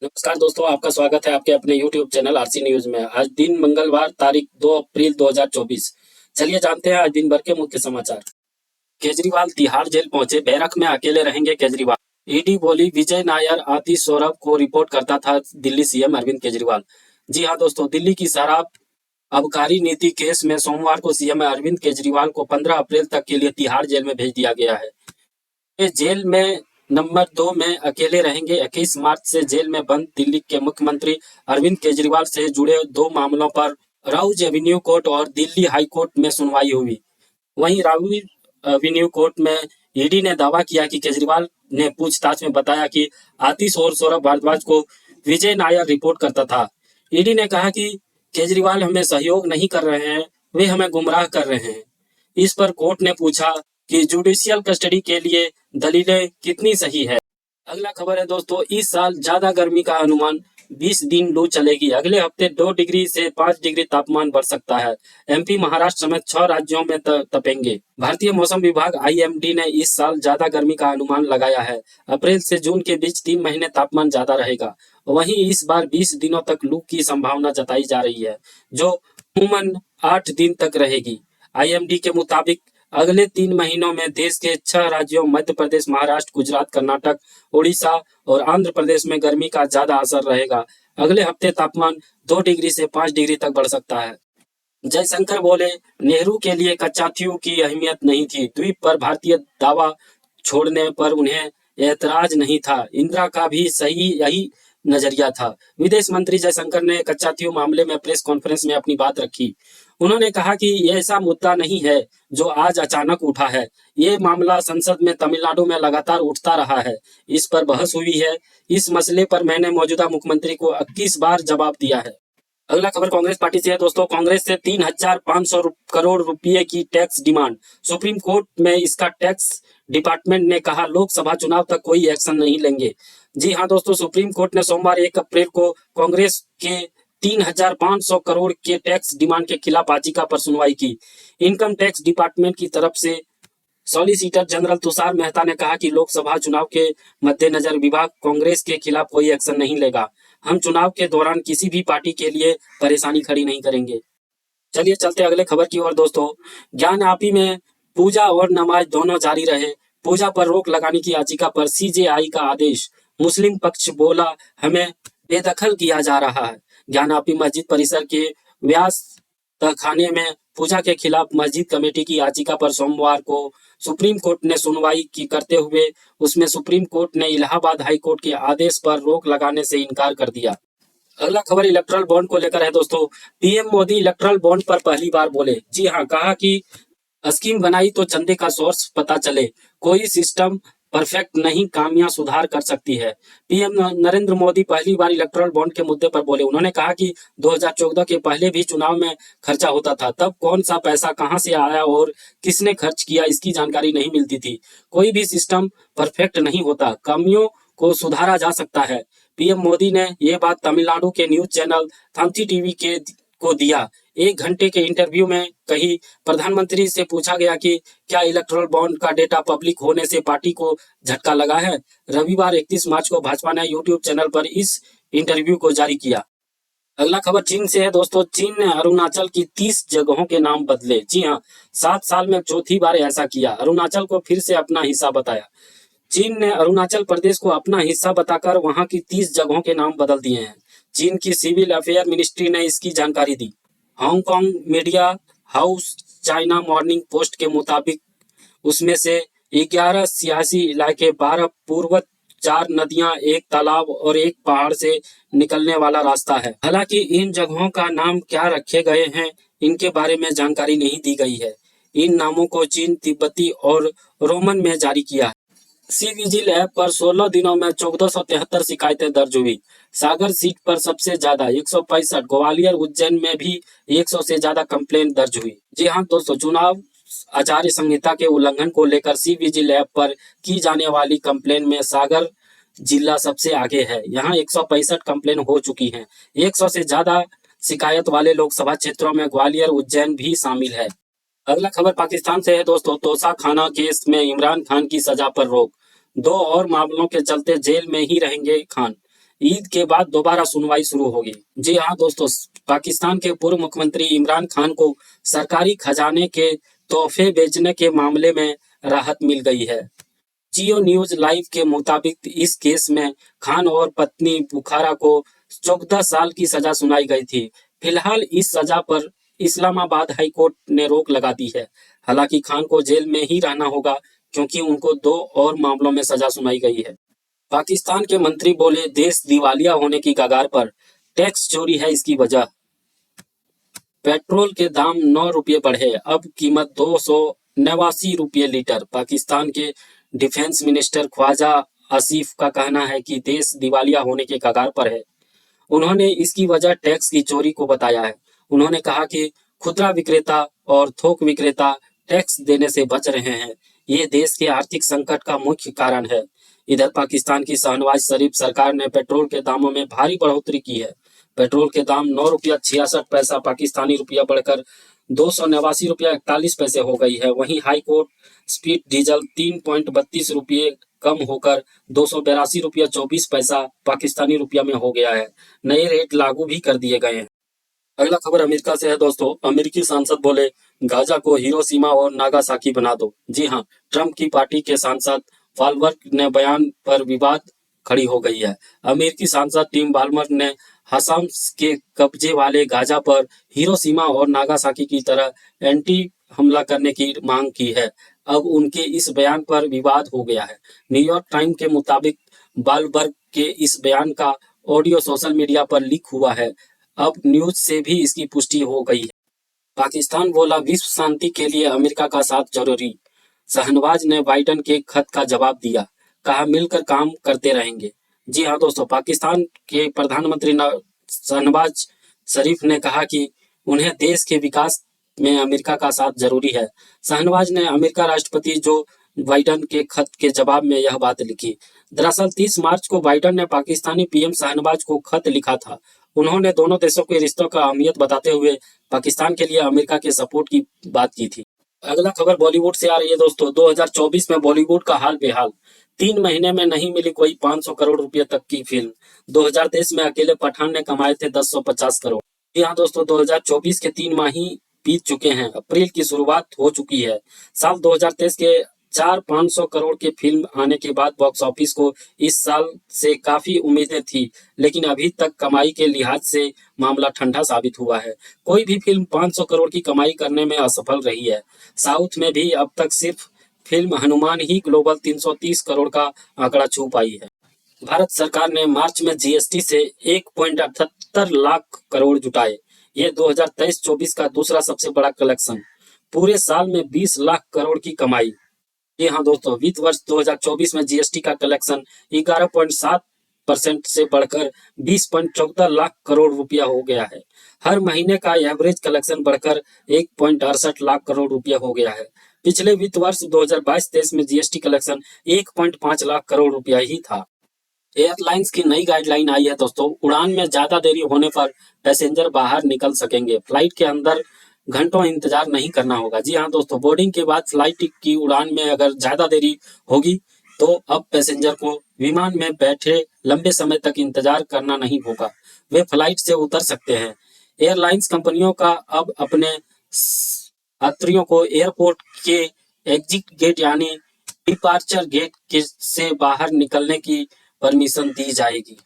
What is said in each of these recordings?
नमस्कार दोस्तों, आपका स्वागत है आपके अपने YouTube चैनल आरसी न्यूज में। आज दिन मंगलवार तारीख 2 अप्रैल 2024। चलिए जानते हैं आज दिन भर के मुख्य समाचार। केजरीवाल तिहाड़ जेल पहुंचे, बैरक में अकेले रहेंगे केजरीवाल। ईडी बोली विजय नायर आतिश सौरभ को रिपोर्ट करता था दिल्ली सीएम अरविंद केजरीवाल। जी हाँ दोस्तों, दिल्ली की शराब आबकारी नीति केस में सोमवार को सीएम अरविंद केजरीवाल को 15 अप्रैल तक के लिए तिहाड़ जेल में भेज दिया गया है। ये जेल में नंबर 2 में अकेले रहेंगे। 21 मार्च से जेल में बंद दिल्ली के मुख्यमंत्री अरविंद केजरीवाल से जुड़े 2 मामलों पर राउज एवेन्यू कोर्ट और दिल्ली हाई कोर्ट में सुनवाई हुई। वहीं राउज एवेन्यू कोर्ट में ईडी ने दावा किया कि केजरीवाल ने पूछताछ में बताया कि आतिश और सौरभ भारद्वाज को विजय नायर रिपोर्ट करता था। ईडी ने कहा कि केजरीवाल हमें सहयोग नहीं कर रहे हैं, वे हमें गुमराह कर रहे हैं। इस पर कोर्ट ने पूछा कि जुडिशियल कस्टडी के लिए दलीलें कितनी सही है। अगला खबर है दोस्तों, इस साल ज्यादा गर्मी का अनुमान, 20 दिन लू चलेगी। अगले हफ्ते 2 डिग्री से 5 डिग्री तापमान बढ़ सकता है। एमपी, महाराष्ट्र समेत 6 राज्यों में तपेंगे। भारतीय मौसम विभाग आईएमडी ने इस साल ज्यादा गर्मी का अनुमान लगाया है। अप्रैल से जून के बीच 3 महीने तापमान ज्यादा रहेगा। वहीं इस बार 20 दिनों तक लू की संभावना जताई जा रही है, जो अमूमन 8 दिन तक रहेगी। आईएमडी के मुताबिक अगले 3 महीनों में देश के 6 राज्यों मध्य प्रदेश, महाराष्ट्र, गुजरात, कर्नाटक, उड़ीसा और आंध्र प्रदेश में गर्मी का ज्यादा असर रहेगा। अगले हफ्ते तापमान 2 डिग्री से 5 डिग्री तक बढ़ सकता है। जयशंकर बोले, नेहरू के लिए कच्चाथियों की अहमियत नहीं थी। द्वीप पर भारतीय दावा छोड़ने पर उन्हें ऐतराज नहीं था। इंदिरा का भी सही यही नजरिया था। विदेश मंत्री जयशंकर ने कच्चाथियों मामले में प्रेस कॉन्फ्रेंस में अपनी बात रखी। उन्होंने कहा कि यह ऐसा मुद्दा नहीं है जो आज अचानक उठा है। ये मामला संसद में तमिलनाडु में लगातार उठता रहा है। इस पर बहस हुई है। इस मसले पर मैंने मौजूदा मुख्यमंत्री को 21 बार जवाब दिया है। अगला खबर कांग्रेस पार्टी से है दोस्तों। कांग्रेस से 3,500 करोड़ रुपए की टैक्स डिमांड। सुप्रीम कोर्ट में इसका टैक्स डिपार्टमेंट ने कहा लोकसभा चुनाव तक कोई एक्शन नहीं लेंगे। जी हाँ दोस्तों, सुप्रीम कोर्ट ने सोमवार 1 अप्रैल को कांग्रेस के 3,500 करोड़ के टैक्स डिमांड के खिलाफ याचिका पर सुनवाई की। इनकम टैक्स डिपार्टमेंट की तरफ से सॉलिसिटर जनरल तुषार मेहता ने कहा कि लोकसभा चुनाव के मद्देनजर विभाग कांग्रेस के खिलाफ कोई एक्शन नहीं लेगा। हम चुनाव के दौरान किसी भी पार्टी के लिए परेशानी खड़ी नहीं करेंगे। चलिए चलते अगले खबर की ओर दोस्तों। ज्ञान आपी में पूजा और नमाज दोनों जारी रहे। पूजा पर रोक लगाने की याचिका पर सीजेआई का आदेश। मुस्लिम पक्ष बोला हमें बेदखल किया जा रहा है। ज्ञान आपी मस्जिद परिसर के व्यास तहखाने में पूजा के खिलाफ मस्जिद कमेटी की याचिका पर सोमवार को सुप्रीम कोर्ट ने सुनवाई की करते हुए उसमें सुप्रीम कोर्ट ने इलाहाबाद हाई कोर्ट के आदेश पर रोक लगाने से इनकार कर दिया। अगला खबर इलेक्ट्रल बॉन्ड को लेकर है दोस्तों। पीएम मोदी इलेक्ट्रल बॉन्ड पर पहली बार बोले। जी हाँ, कहा कि स्कीम बनाई तो चंदे का सोर्स पता चले। कोई सिस्टम परफेक्ट नहीं, कामियां सुधार कर सकती है। पीएम नरेंद्र मोदी पहली बार इलेक्ट्रल बॉन्ड के मुद्दे पर बोले। उन्होंने कहा कि 2014 के पहले भी चुनाव में खर्चा होता था, तब कौन सा पैसा कहां से आया और किसने खर्च किया इसकी जानकारी नहीं मिलती थी। कोई भी सिस्टम परफेक्ट नहीं होता, कमियों को सुधारा जा सकता है। पीएम मोदी ने ये बात तमिलनाडु के न्यूज चैनल थांती टीवी के को दिया 1 घंटे के इंटरव्यू में कही। प्रधानमंत्री से पूछा गया कि क्या इलेक्टोरल बॉन्ड का डेटा पब्लिक होने से पार्टी को झटका लगा है। रविवार 31 मार्च को भाजपा ने यूट्यूब चैनल पर इस इंटरव्यू को जारी किया। अगला खबर चीन से है दोस्तों। चीन ने अरुणाचल की 30 जगहों के नाम बदले। जी हाँ, 7 साल में चौथी बार ऐसा किया। अरुणाचल को फिर से अपना हिस्सा बताया। चीन ने अरुणाचल प्रदेश को अपना हिस्सा बताकर वहां की 30 जगहों के नाम बदल दिए हैं। चीन की सिविल अफेयर मिनिस्ट्री ने इसकी जानकारी दी। Hong Kong media house China morning post के मुताबिक उसमें से 11 सियासी इलाके, 12 पूर्वत, 4 नदियां, 1 तालाब और 1 पहाड़ से निकलने वाला रास्ता है। हालांकि इन जगहों का नाम क्या रखे गए हैं इनके बारे में जानकारी नहीं दी गई है। इन नामों को चीन, तिब्बती और रोमन में जारी किया है। सी विजिल ऐप पर 16 दिनों में 1473 शिकायतें दर्ज हुई। सागर सीट पर सबसे ज्यादा 165, ग्वालियर उज्जैन में भी 100 से ज्यादा कंप्लेंट दर्ज हुई। जी हाँ दोस्तों, चुनाव आचार संहिता के उल्लंघन को लेकर सी विजिल ऐप पर की जाने वाली कंप्लेंट में सागर जिला सबसे आगे है। यहाँ 165 कंप्लेंट हो चुकी हैं। 100 से ज्यादा शिकायत वाले लोकसभा क्षेत्रों में ग्वालियर, उज्जैन भी शामिल है। अगला खबर पाकिस्तान से है दोस्तों। तोसा खाना केस में इमरान खान की सजा पर रोक। 2 और मामलों के चलते जेल में ही रहेंगे खान। ईद के बाद दोबारा सुनवाई शुरू होगी। जी हाँ दोस्तों, पाकिस्तान के पूर्व मुख्यमंत्री इमरान खान को सरकारी खजाने के तोहफे बेचने के मामले में राहत मिल गई है। जियो न्यूज लाइव के मुताबिक इस केस में खान और पत्नी बुखारा को 14 साल की सजा सुनाई गई थी। फिलहाल इस सजा पर इस्लामाबाद हाई कोर्ट ने रोक लगा दी है। हालांकि खान को जेल में ही रहना होगा क्योंकि उनको 2 और मामलों में सजा सुनाई गई है। पाकिस्तान के मंत्री बोले, देश दिवालिया होने की कगार पर, टैक्स चोरी है इसकी वजह। पेट्रोल के दाम 9 रुपये बढ़े, अब कीमत 289 रुपये लीटर। पाकिस्तान के डिफेंस मिनिस्टर ख्वाजा आसिफ का कहना है कि देश दिवालिया होने के कगार पर है। उन्होंने इसकी वजह टैक्स की चोरी को बताया है। उन्होंने कहा कि खुदरा विक्रेता और थोक विक्रेता टैक्स देने से बच रहे हैं। ये देश के आर्थिक संकट का मुख्य कारण है। इधर पाकिस्तान की शहनवाज शरीफ सरकार ने पेट्रोल के दामों में भारी बढ़ोतरी की है। पेट्रोल के दाम 9 रुपया 66 पैसा पाकिस्तानी रुपया बढ़कर 289 रुपया 41 पैसे हो गई है। वहीं हाई कोर्ट स्पीड डीजल 3.32 रुपये कम होकर 282 रुपया 24 पैसा पाकिस्तानी रुपया में हो गया है। नए रेट लागू भी कर दिए गए हैं। अगला खबर अमेरिका से है दोस्तों। अमेरिकी सांसद बोले, गाजा को हिरोशिमा और नागासाकी बना दो। जी हाँ, ट्रंप की पार्टी के सांसद वाल्मर ने बयान पर विवाद खड़ी हो गई है। अमेरिकी सांसद टिम वाल्मर ने हसास के कब्जे वाले गाजा पर हिरोशिमा और नागासाकी की तरह एंटी हमला करने की मांग की है। अब उनके इस बयान पर विवाद हो गया है। न्यूयॉर्क टाइम के मुताबिक वाल्मर के इस बयान का ऑडियो सोशल मीडिया पर लीक हुआ है। अब न्यूज से भी इसकी पुष्टि हो गई है। पाकिस्तान बोला, विश्व शांति के लिए अमेरिका का साथ जरूरी। शहनवाज ने बाइडन के खत का जवाब दिया, कहा मिलकर काम करते रहेंगे। जी हाँ दोस्तों, पाकिस्तान के प्रधानमंत्री शहनवाज शरीफ ने कहा कि उन्हें देश के विकास में अमेरिका का साथ जरूरी है। शहनवाज ने अमेरिका राष्ट्रपति जो बाइडन के खत के जवाब में यह बात लिखी। दरअसल 30 मार्च को बाइडन ने पाकिस्तानी पीएम शहनवाज को खत लिखा था। उन्होंने दोनों देशों के रिश्तों का अहमियत बताते हुए पाकिस्तान के लिए अमेरिका के सपोर्ट की बात की थी। अगला खबर बॉलीवुड से आ रही है दोस्तों। 2024 में बॉलीवुड का हाल बेहाल। 3 महीने में नहीं मिली कोई 500 करोड़ रुपए तक की फिल्म। 2023 में अकेले पठान ने कमाए थे 1050 करोड़। जी हाँ दोस्तों, 2024 के 3 माह ही बीत चुके हैं। अप्रैल की शुरुआत हो चुकी है। साल 2023 के 400-500 करोड़ की फिल्म आने के बाद बॉक्स ऑफिस को इस साल से काफी उम्मीदें थी, लेकिन अभी तक कमाई के लिहाज से मामला ठंडा साबित हुआ है। कोई भी फिल्म 500 करोड़ की कमाई करने में असफल रही है। साउथ में भी अब तक सिर्फ फिल्म हनुमान ही ग्लोबल 330 करोड़ का आंकड़ा छू पाई है। भारत सरकार ने मार्च में जीएसटी से 1.78 लाख करोड़ जुटाए। ये 2023-24 का दूसरा सबसे बड़ा कलेक्शन। पूरे साल में 20 लाख करोड़ की कमाई। जी हाँ दोस्तों, वित्त वर्ष 2024 में जीएसटी का कलेक्शन 11.7% से बढ़कर 20.14 लाख करोड़ रुपया हो गया है। हर महीने का एवरेज कलेक्शन बढ़कर 1.68 लाख करोड़ रुपया हो गया है। पिछले वित्त वर्ष 2022-23 में जीएसटी कलेक्शन 1.5 लाख करोड़ रुपया ही था। एयरलाइंस की नई गाइडलाइन आई है दोस्तों। उड़ान में ज्यादा देरी होने पर पैसेंजर बाहर निकल सकेंगे। फ्लाइट के अंदर घंटों इंतजार नहीं करना होगा। जी हाँ दोस्तों, बोर्डिंग के बाद फ्लाइट की उड़ान में अगर ज्यादा देरी होगी तो अब पैसेंजर को विमान में बैठे लंबे समय तक इंतजार करना नहीं होगा। वे फ्लाइट से उतर सकते हैं। एयरलाइंस कंपनियों का अब अपने यात्रियों को एयरपोर्ट के एग्जिट गेट यानी डिपार्चर गेट के से बाहर निकलने की परमिशन दी जाएगी।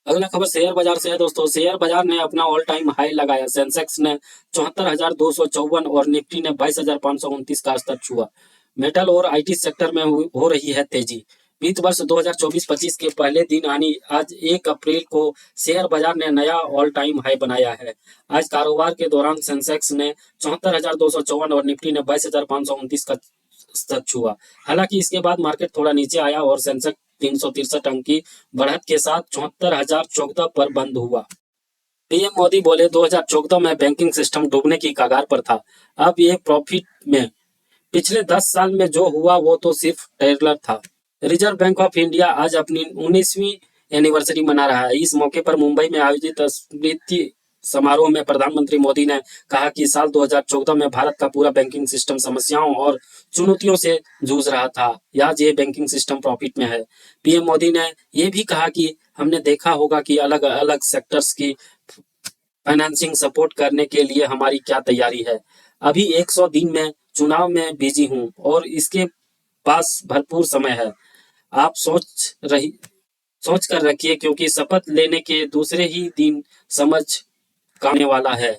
अगला खबर शेयर बाजार से है दोस्तों। शेयर बाजार ने अपना ऑल टाइम हाई लगाया। सेंसेक्स ने 74,254 और निफ्टी ने 22,529 का स्तर छुआ। मेटल और आईटी सेक्टर में हो रही है तेजी। वित्त वर्ष 2024-25 के पहले दिन यानी आज 1 अप्रैल को शेयर बाजार ने नया ऑल टाइम हाई बनाया है। आज कारोबार के दौरान सेंसेक्स ने 74,254 और निफ्टी ने 22,529 का स्तर छुआ। हालांकि इसके बाद मार्केट थोड़ा नीचे आया और सेंसेक्स 363 अंक की बढ़त के साथ 74,014 पर बंद हुआ। पीएम मोदी बोले, 2014 में बैंकिंग सिस्टम डूबने की कगार पर था, अब ये प्रॉफिट में। पिछले 10 साल में जो हुआ वो तो सिर्फ ट्रेलर था। रिजर्व बैंक ऑफ इंडिया आज अपनी 19वीं एनिवर्सरी मना रहा है। इस मौके पर मुंबई में आयोजित स्मृति समारोह में प्रधानमंत्री मोदी ने कहा कि साल 2014 में भारत का पूरा बैंकिंग सिस्टम समस्याओं और चुनौतियों से जूझ रहा था। आज ये बैंकिंग सिस्टम प्रॉफिट में है। पीएम मोदी ने ये भी कहा कि हमने देखा होगा कि अलग अलग सेक्टर्स की फाइनेंसिंग सपोर्ट करने के लिए हमारी क्या तैयारी है। अभी 100 दिन में चुनाव में बिजी हूँ और इसके पास भरपूर समय है। आप सोच कर रखिए, क्योंकि शपथ लेने के दूसरे ही दिन समझ आने वाला है।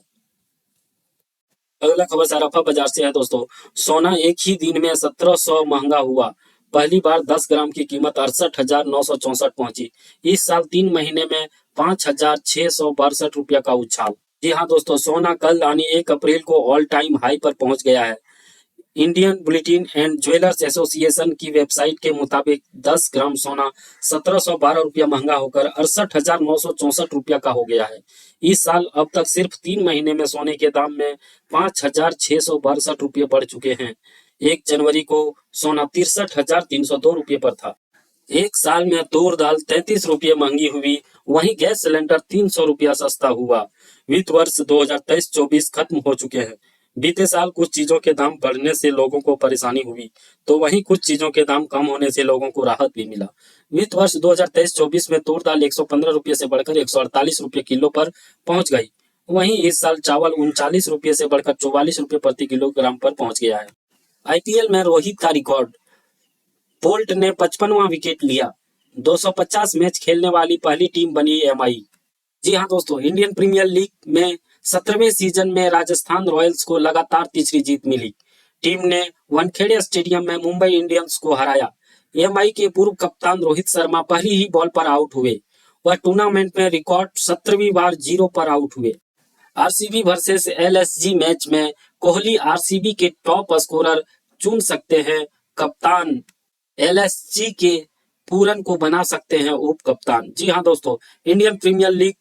अगला खबर सराफा बाजार से है दोस्तों। सोना एक ही दिन में 1700 महंगा हुआ। पहली बार 10 ग्राम की कीमत 68,964 पहुंची। इस साल 3 महीने में 5,662 रुपया का उछाल। जी हाँ दोस्तों, सोना कल यानी 1 अप्रैल को ऑल टाइम हाई पर पहुंच गया है। Indian bulletin and jewellers association की वेबसाइट के मुताबिक 10 ग्राम सोना 1712 रुपया महंगा होकर 68,964 रुपया का हो गया है। इस साल अब तक सिर्फ 3 महीने में सोने के दाम में 5,662 रुपये बढ़ चुके हैं। 1 जनवरी को सोना 63,302 रुपये पर था। एक साल में तूर दाल 33 रुपये महंगी हुई, वहीं गैस सिलेंडर 300 रुपया सस्ता हुआ। वित्त वर्ष 2023-24 खत्म हो चुके हैं। बीते साल कुछ चीजों के दाम बढ़ने से लोगों को परेशानी हुई, तो वहीं कुछ चीजों के दाम कम होने से लोगों को राहत भी मिला। वित्त वर्ष 2023-24 में तूर दाल 115 रुपये से बढ़कर 148 रुपये किलो पर पहुंच गई। वहीं इस साल चावल 39 रुपये से बढ़कर 44 रुपये प्रति किलोग्राम पर पहुंच गया है। आईपीएल में रोहित का रिकॉर्ड। बोल्ट ने 55वां विकेट लिया। 250 मैच खेलने वाली पहली टीम बनी एमआई। जी हाँ दोस्तों, इंडियन प्रीमियर लीग में 17वें सीजन में राजस्थान रॉयल्स को लगातार तीसरी जीत मिली। टीम ने वानखेड़े स्टेडियम में मुंबई इंडियंस को हराया। एमआई के पूर्व कप्तान रोहित शर्मा पहली ही बॉल पर आउट हुए। वह टूर्नामेंट में रिकॉर्ड 17वीं बार 0 पर आउट हुए। आरसीबी वर्सेस एलएसजी मैच में कोहली आरसीबी के टॉप स्कोरर चुन सकते हैं कप्तान। एलएसजी के पूरन को बना सकते हैं उप कप्तान। जी हाँ दोस्तों, इंडियन प्रीमियर लीग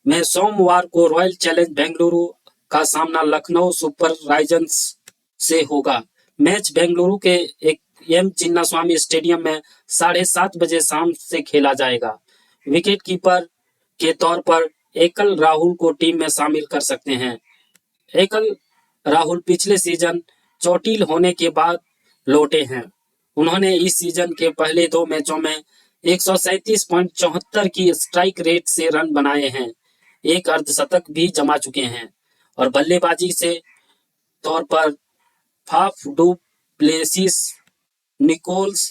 में सोमवार को रॉयल चैलेंज बेंगलुरु का सामना लखनऊ सुपर जायंट्स से होगा। मैच बेंगलुरु के एक एम चिन्नास्वामी स्टेडियम में 7:30 बजे शाम से खेला जाएगा। विकेट कीपर के तौर पर एकल राहुल को टीम में शामिल कर सकते हैं। एकल राहुल पिछले सीजन चोटिल होने के बाद लौटे हैं। उन्होंने इस सीजन के पहले 2 मैचों में 137.74 की स्ट्राइक रेट से रन बनाए हैं। एक अर्धशतक भी जमा चुके हैं और बल्लेबाजी से तौर पर फाफ डू प्लेसिस, निकोल्स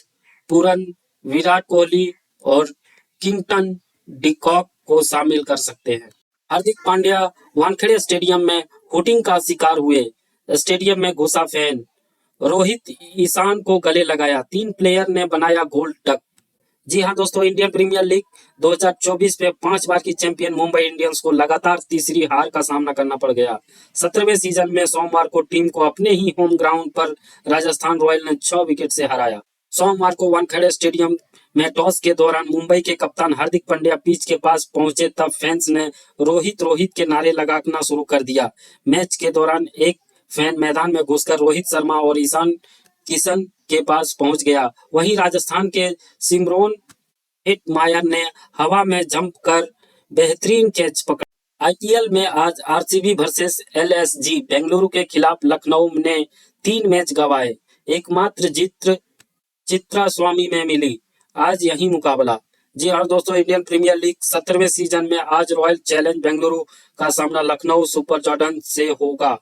पूरन, विराट कोहली और किंगटन डिकॉक को शामिल कर सकते हैं। हार्दिक पांड्या वानखेड़े स्टेडियम में हुटिंग का शिकार हुए। स्टेडियम में घुसा फैन। रोहित ईशान को गले लगाया। 3 प्लेयर ने बनाया गोल्ड डक। जी हाँ दोस्तों, इंडियन प्रीमियर लीग 2024 में 5 बार की चैंपियन मुंबई इंडियंस को लगातार तीसरी हार का सामना करना पड़ गया। 17वें सीजन में सोमवार को टीम को अपने ही होम ग्राउंड पर राजस्थान रॉयल ने 6 विकेट से हराया। सोमवार को वानखेड़े स्टेडियम में टॉस के दौरान मुंबई के कप्तान हार्दिक पांड्या पिच के पास पहुंचे, तब फैंस ने रोहित रोहित के नारे लगाना शुरू कर दिया। मैच के दौरान एक फैन मैदान में घुसकर रोहित शर्मा और ईशान किशन के पास पहुंच गया। वहीं राजस्थान के सिमरोन हेटमायर ने हवा में जंप कर बेहतरीन कैच पकड़ा। आईपीएल में आज आरसीबी वर्सेस एलएसजी बेंगलुरु के खिलाफ लखनऊ ने 3 मैच गंवाए। एकमात्र जीत चित्रा स्वामी में मिली। आज यही मुकाबला। जी हाँ दोस्तों, इंडियन प्रीमियर लीग 17वें सीजन में आज रॉयल चैलेंज बेंगलुरु का सामना लखनऊ सुपर जायंट्स से होगा।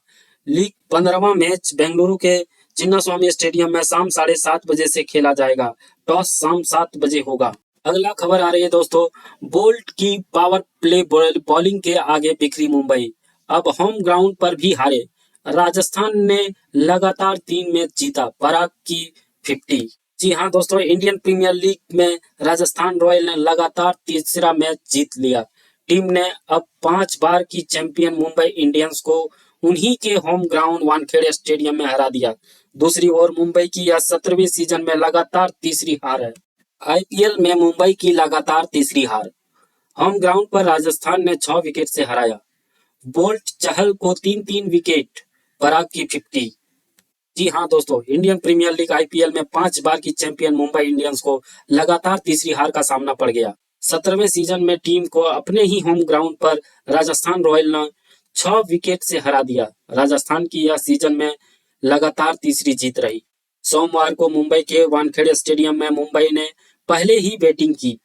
लीग 15वां मैच बेंगलुरु के चिन्नास्वामी स्टेडियम में शाम 7:30 बजे से खेला जाएगा। टॉस शाम 7 बजे होगा। अगला खबर आ रही है दोस्तों, बोल्ट की पावर प्ले बॉलिंग के आगे बिखरी मुंबई। अब होम ग्राउंड पर भी हारे। राजस्थान ने लगातार 3 मैच जीता। पराग की 50। जी हाँ दोस्तों, इंडियन प्रीमियर लीग में राजस्थान रॉयल ने लगातार तीसरा मैच जीत लिया। टीम ने अब 5 बार की चैंपियन मुंबई इंडियंस को उन्हीं के होम ग्राउंड वानखेड़े स्टेडियम में हरा दिया। दूसरी ओर मुंबई की यह 17वीं सीजन में लगातार तीसरी हार है। आईपीएल में मुंबई की लगातार तीसरी हार। होम ग्राउंड पर राजस्थान ने 6 विकेट से हराया। बोल्ट चहल को 3-3 विकेट। पराग की 50। जी हाँ दोस्तों, इंडियन प्रीमियर लीग आईपीएल में 5 बार की चैंपियन मुंबई इंडियंस को लगातार तीसरी हार का सामना पड़ गया। 17वें सीजन में टीम को अपने ही होम ग्राउंड पर राजस्थान रॉयल ने 6 विकेट से हरा दिया। राजस्थान की यह सीजन में लगातार तीसरी जीत रही। सोमवार को मुंबई के वानखेड़े स्टेडियम में मुंबई ने पहले ही बैटिंग की।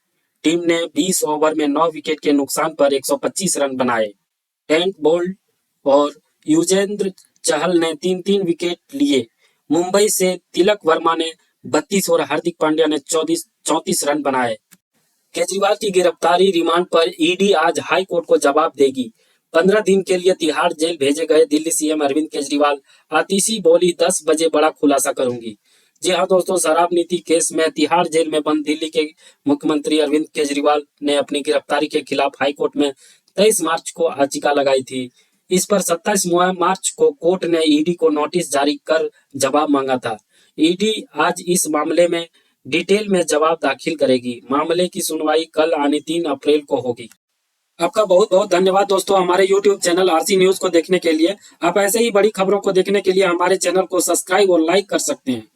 टीम ने 20 ओवर में 9 विकेट के नुकसान पर 125 रन बनाए। ट्रेंट बोल्ट और युजवेंद्र चहल ने 3-3 विकेट लिए। मुंबई से तिलक वर्मा ने 32 और हार्दिक पांड्या ने 34 रन बनाए। केजरीवाल की गिरफ्तारी रिमांड पर ईडी आज हाई कोर्ट को जवाब देगी। 15 दिन के लिए तिहाड़ जेल भेजे गए दिल्ली सीएम अरविंद केजरीवाल आतिशी बोली 10 बजे बड़ा खुलासा करूंगी। जी हाँ दोस्तों, शराब नीति केस में तिहाड़ जेल में बंद दिल्ली के मुख्यमंत्री अरविंद केजरीवाल ने अपनी गिरफ्तारी के खिलाफ हाईकोर्ट में 23 मार्च को याचिका लगाई थी। इस पर 27 मार्च को कोर्ट ने ईडी को नोटिस जारी कर जवाब मांगा था। ईडी आज इस मामले में डिटेल में जवाब दाखिल करेगी। मामले की सुनवाई कल यानी 3 अप्रैल को होगी। आपका बहुत बहुत धन्यवाद दोस्तों, हमारे YouTube चैनल आरसी न्यूज को देखने के लिए। आप ऐसे ही बड़ी खबरों को देखने के लिए हमारे चैनल को सब्सक्राइब और लाइक कर सकते हैं।